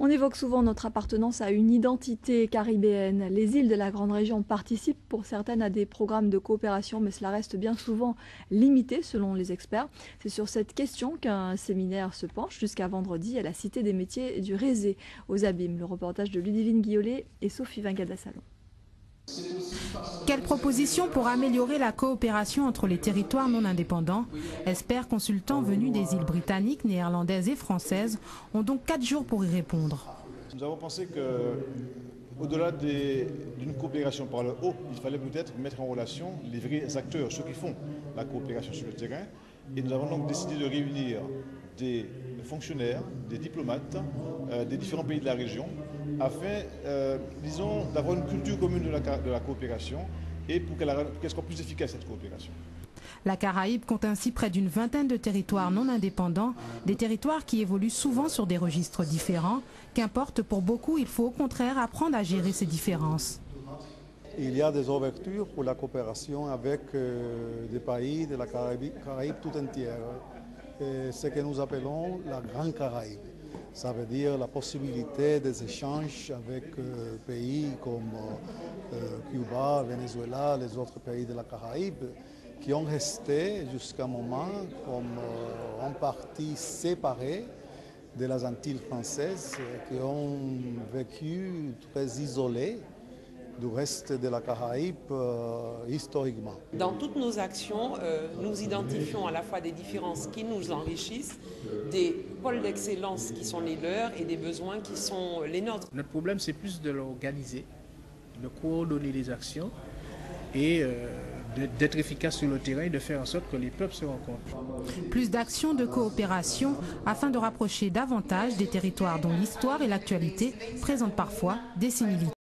On évoque souvent notre appartenance à une identité caribéenne. Les îles de la Grande Région participent pour certaines à des programmes de coopération, mais cela reste bien souvent limité selon les experts. C'est sur cette question qu'un séminaire se penche jusqu'à vendredi à la Cité des métiers du Rézé aux Abîmes. Le reportage de Ludivine Guillolet et Sophie Vingadassalon. Quelles propositions pour améliorer la coopération entre les territoires non indépendants? Experts consultants venus des îles britanniques, néerlandaises et françaises ont donc 4 jours pour y répondre. Nous avons pensé qu'au-delà d'une coopération par le haut, il fallait peut-être mettre en relation les vrais acteurs, ceux qui font la coopération sur le terrain. Et nous avons donc décidé de réunir des fonctionnaires, des diplomates des différents pays de la région afin, disons, d'avoir une culture commune de la coopération et pour qu'elle soit plus efficace, cette coopération. La Caraïbe compte ainsi près d'une vingtaine de territoires non indépendants, des territoires qui évoluent souvent sur des registres différents. Qu'importe, pour beaucoup, il faut au contraire apprendre à gérer ces différences. Il y a des ouvertures pour la coopération avec des pays de la Caraïbe tout entière. Ce que nous appelons la Grande Caraïbe. Ça veut dire la possibilité des échanges avec pays comme Cuba, Venezuela, les autres pays de la Caraïbe, qui ont resté jusqu'à un moment comme en partie séparés de las Antilles françaises, qui ont vécu très isolés du reste de la Caraïbe historiquement. Dans toutes nos actions, nous identifions à la fois des différences qui nous enrichissent, des pôles d'excellence qui sont les leurs et des besoins qui sont les nôtres. Notre problème, c'est plus de l'organiser, de coordonner les actions et d'être efficace sur le terrain et de faire en sorte que les peuples se rencontrent. Plus d'actions de coopération afin de rapprocher davantage des territoires dont l'histoire et l'actualité présentent parfois des similitudes.